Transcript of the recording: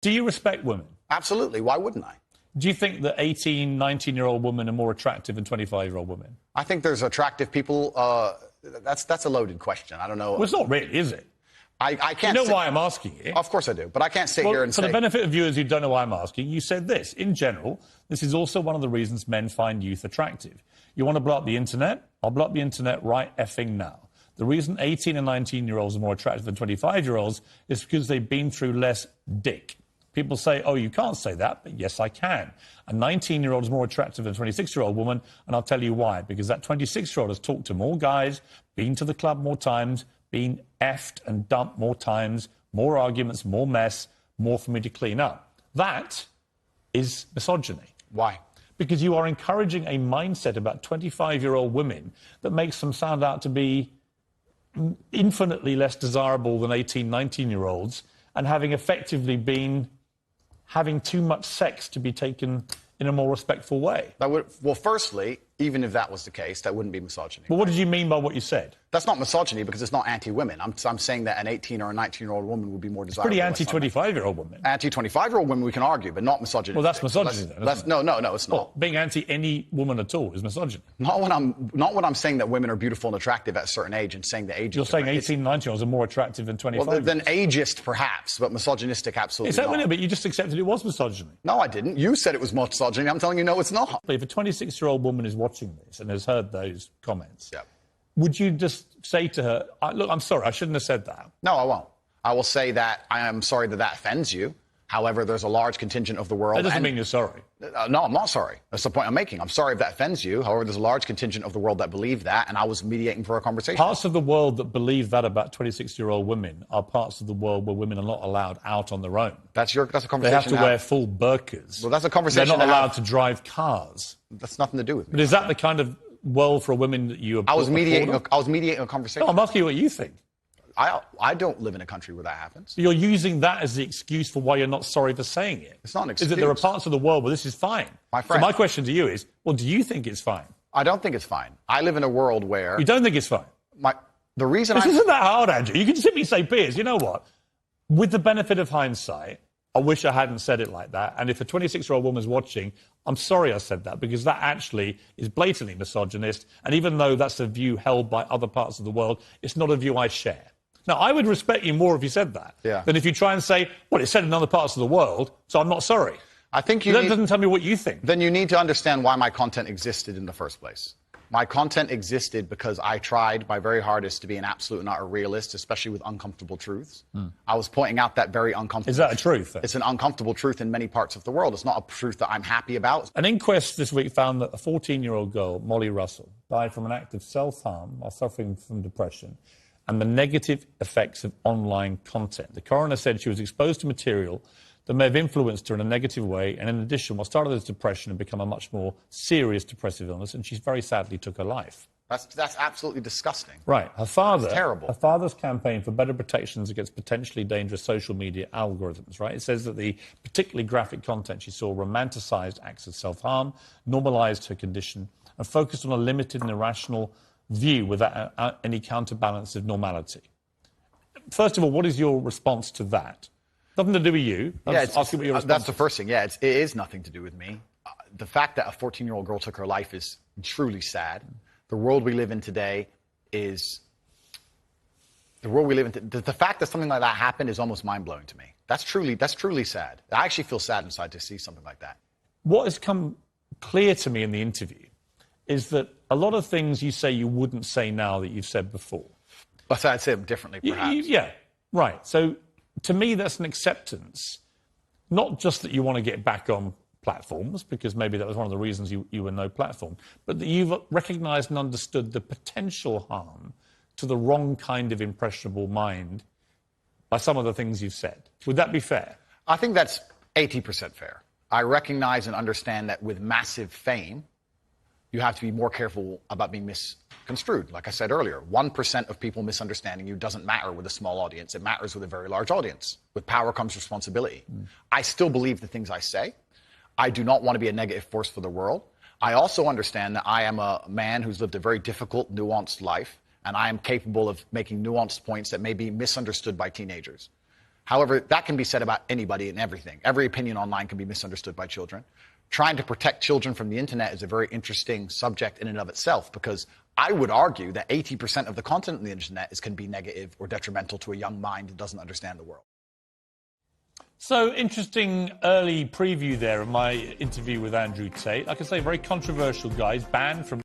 Do you respect women? Absolutely. Why wouldn't I? Do you think that 18, 19-year-old women are more attractive than 25-year-old women? I think there's attractive people. That's a loaded question. I don't know. Well, it's not really, is it? I can't. You know why I'm asking it? Of course I do, but I can't sit here and say... For the benefit benefit of viewers who don't know why I'm asking, you said this. In general, this is also one of the reasons men find youth attractive. You want to blow up the internet? I'll blow up the internet right effing now. The reason 18 and 19-year-olds are more attractive than 25-year-olds is because they've been through less dick. People say, oh, you can't say that, but yes, I can. A 19-year-old is more attractive than a 26-year-old woman, and I'll tell you why. Because that 26-year-old has talked to more guys, been to the club more times, been effed and dumped more times, more arguments, more mess, more for me to clean up. That is misogyny. Why? Because you are encouraging a mindset about 25-year-old women that makes them sound out to be infinitely less desirable than 18, 19-year-olds, and having effectively been having too much sex to be taken in a more respectful way. Well, firstly, even if that was the case, that wouldn't be misogyny. Well, what did you mean by what you said? That's not misogyny because it's not anti-women. I'm saying that an 18 or a 19-year-old woman would be more desirable. It's pretty anti-25-year-old women. Anti-25-year-old women we can argue, but not misogyny. Well, that's misogyny then, isn't it? No, it's not. Well, being anti any woman at all is misogyny. Not when I'm saying that women are beautiful and attractive at a certain age and saying the age. You're saying 18, 19-year-olds are more attractive than 25. Well, than ageist, perhaps, but misogynistic, absolutely. Is that not. But you just accepted it was misogyny. No, I didn't. You said it was misogyny. I'm telling you, no, it's not. If a 26-year-old woman is watching this and has heard those comments, yeah, would you just say to her, look, I'm sorry, I shouldn't have said that? No, I won't. I will say that I am sorry that offends you. However, there's a large contingent of the world... That doesn't mean you're sorry. No, I'm not sorry. That's the point I'm making. I'm sorry if that offends you. However, there's a large contingent of the world that believe that, and I was mediating for a conversation. Parts of the world that believe that about 26-year-old women are parts of the world where women are not allowed out on their own. That's a conversation. They have to wear full burqas. Well, that's a conversation. They're not allowed to drive cars. That's nothing to do with me. But is that the kind of world for women that you... I was mediating a conversation. No, I'm asking you what you think. I don't live in a country where that happens. You're using that as the excuse for why you're not sorry for saying it. It's not an excuse. Is that there are parts of the world where this is fine. My friend. So my question to you is, well, do you think it's fine? I don't think it's fine. I live in a world where... You don't think it's fine? The reason This isn't that hard, Andrew. You can simply say, Piers, you know what? With the benefit of hindsight, I wish I hadn't said it like that. And if a 26-year-old woman's watching, I'm sorry I said that, because that actually is blatantly misogynist. And even though that's a view held by other parts of the world, it's not a view I share. Now, I would respect you more if you said that than if you try and say, well, it's said in other parts of the world, so I'm not sorry. I think that doesn't tell me what you think. Then you need to understand why my content existed in the first place. My content existed because I tried my very hardest to be an absolute and utter realist, especially with uncomfortable truths. I was pointing out that very uncomfortable... Is that a truth, then? It's an uncomfortable truth in many parts of the world. It's not a truth that I'm happy about. An inquest this week found that a 14-year-old girl, Molly Russell, died from an act of self-harm while suffering from depression and the negative effects of online content. The coroner said she was exposed to material that may have influenced her in a negative way, and in addition, what started as depression had become a much more serious depressive illness, and she very sadly took her life. That's absolutely disgusting. Right. Her father... That's terrible. Her father's campaign for better protections against potentially dangerous social media algorithms, right? It says that the particularly graphic content she saw romanticised acts of self-harm, normalised her condition, and focused on a limited and irrational view without any counterbalance of normality. First of all, what is your response to that? Nothing to do with you. That's the first thing. Yeah, it is nothing to do with me. The fact that a 14-year-old girl took her life is truly sad. The world we live in today is... The fact that something like that happened is almost mind-blowing to me. That's truly sad. I actually feel sad inside to see something like that. What has come clear to me in the interview is that a lot of things you say you wouldn't say now that you've said before. But I'd say them differently, perhaps. Yeah, right. So, to me, that's an acceptance, not just that you want to get back on platforms, because maybe that was one of the reasons you were no platform, but that you've recognised and understood the potential harm to the wrong kind of impressionable mind by some of the things you've said. Would that be fair? I think that's 80% fair. I recognise and understand that with massive fame, you have to be more careful about being misconstrued. Like I said earlier, 1% of people misunderstanding you doesn't matter with a small audience. It matters with a very large audience. With power comes responsibility. I still believe the things I say. I do not want to be a negative force for the world. I also understand that I am a man who's lived a very difficult, nuanced life, and I am capable of making nuanced points that may be misunderstood by teenagers. However, that can be said about anybody and everything. Every opinion online can be misunderstood by children. Trying to protect children from the internet is a very interesting subject in and of itself, because I would argue that 80% of the content on the internet can be negative or detrimental to a young mind that doesn't understand the world. So, interesting early preview there of my interview with Andrew Tate. Like I say, very controversial guy. He's banned from